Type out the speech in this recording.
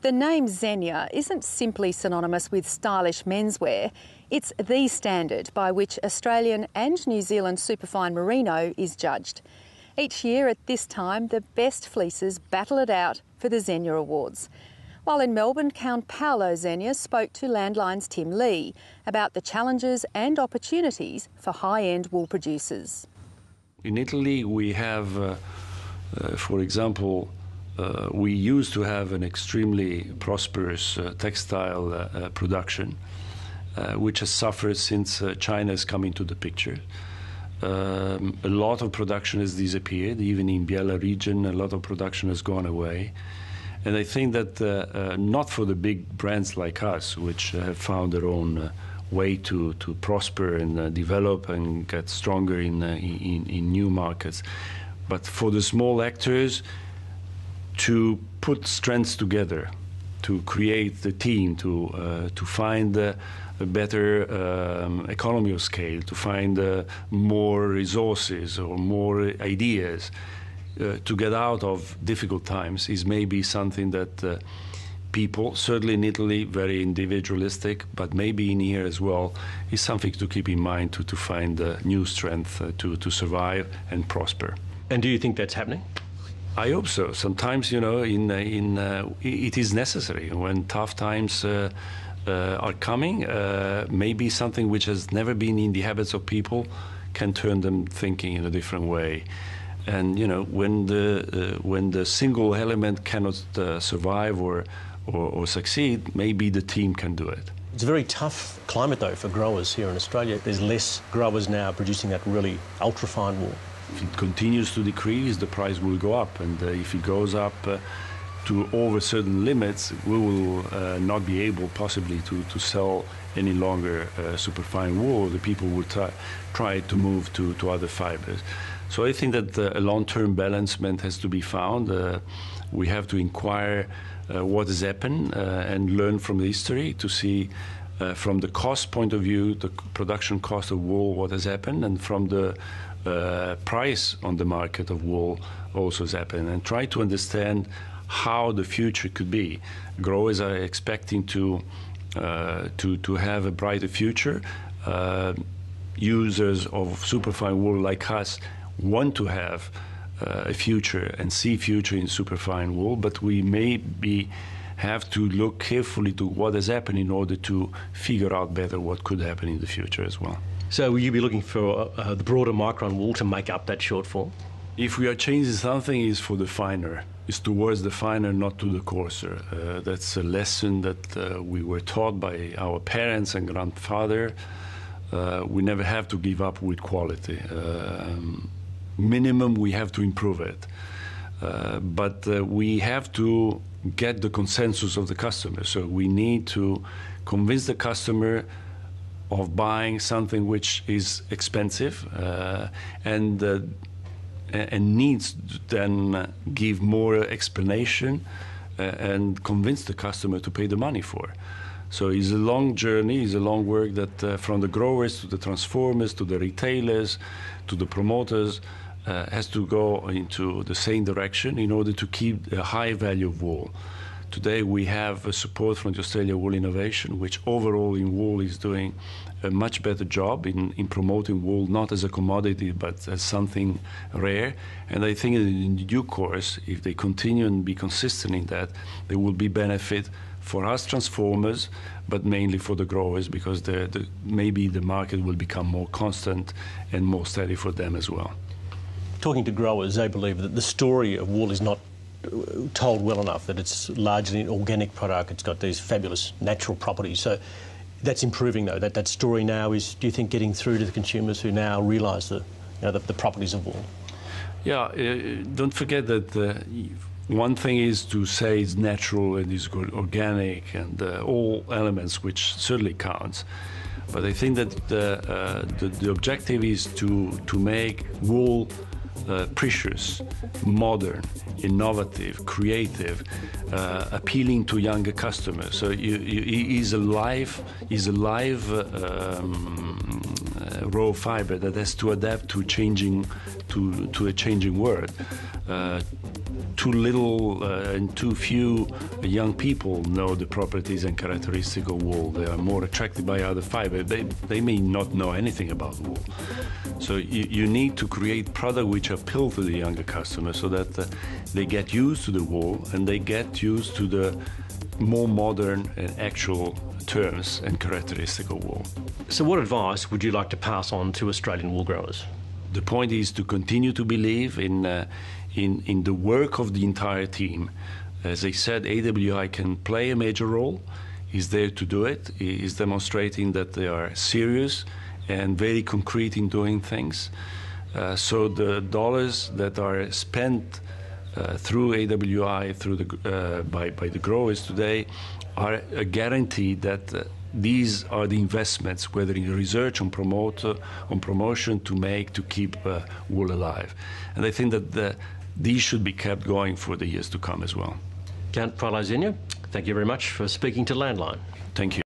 The name Zegna isn't simply synonymous with stylish menswear, it's the standard by which Australian and New Zealand superfine merino is judged. Each year at this time, the best fleeces battle it out for the Zegna Awards. While in Melbourne, Count Paolo Zegna spoke to Landline's Tim Lee about the challenges and opportunities for high-end wool producers. In Italy, we have, for example, we used to have an extremely prosperous textile production, which has suffered since China has come into the picture. A lot of production has disappeared. Even in Biella region, a lot of production has gone away. And I think that not for the big brands like us, which have found their own way to prosper and develop and get stronger in new markets, but for the small actors, to put strengths together, to create the team, to find a better economy of scale, to find more resources or more ideas to get out of difficult times is maybe something that people, certainly in Italy, very individualistic, but maybe in here as well, is something to keep in mind to find new strength to survive and prosper. And do you think that's happening? I hope so. Sometimes, you know, it is necessary. When tough times are coming, maybe something which has never been in the habits of people can turn them thinking in a different way. And, you know, when the single element cannot survive or succeed, maybe the team can do it. It's a very tough climate, though, for growers here in Australia. There's less growers now producing that really ultra-fine wool. If it continues to decrease, the price will go up. And if it goes up to over certain limits, we will not be able possibly to sell any longer superfine wool. The people will try to move to other fibers. So I think that a long-term balancement has to be found. We have to inquire what has happened and learn from the history to see from the cost point of view, the production cost of wool, what has happened, and from the price on the market of wool also has happened, and try to understand how the future could be. Growers are expecting to have a brighter future. Users of superfine wool like us want to have a future and see future in superfine wool, but we maybe have to look carefully to what has happened in order to figure out better what could happen in the future as well. So will you be looking for the broader micron wool to make up that shortfall? If we are changing something, it's for the finer. It's towards the finer, not to the coarser. That's a lesson that we were taught by our parents and grandfather. We never have to give up with quality. Minimum, we have to improve it. But we have to get the consensus of the customer. So we need to convince the customer of buying something which is expensive and needs to then give more explanation and convince the customer to pay the money for. So it's a long journey, it's a long work that from the growers to the transformers to the retailers to the promoters has to go into the same direction in order to keep a high value of wool. Today we have support from the Australia Wool Innovation, which overall in wool is doing a much better job in promoting wool, not as a commodity, but as something rare. And I think in due course, if they continue and be consistent in that, there will be benefit for us transformers, but mainly for the growers, because maybe the market will become more constant and more steady for them as well. Talking to growers, they believe that the story of wool is not told well enough, that it's largely an organic product, it's got these fabulous natural properties. So that's improving, though. That story now is, do you think, getting through to the consumers who now realise the properties of wool? Yeah, don't forget that one thing is to say it's natural and it's organic and all elements, which certainly counts. But I think that the objective is to make wool precious, modern, innovative, creative, appealing to younger customers. So is a live raw fiber that has to adapt to a changing world. too little and too few young people know the properties and characteristics of wool. They are more attracted by other fiber. They may not know anything about wool. So you need to create products which appeal to the younger customer so that they get used to the wool and they get used to the more modern and actual terms and characteristics of wool. So what advice would you like to pass on to Australian wool growers? The point is to continue to believe in the work of the entire team. As I said, AWI can play a major role. Is there to do it. Is demonstrating that they are serious and very concrete in doing things. So the dollars that are spent through AWI, by the growers today, are a guarantee that these are the investments, whether in research, on promotion, to keep wool alive. And I think that these should be kept going for the years to come as well. Count Paolo Zegna, thank you very much for speaking to Landline. Thank you.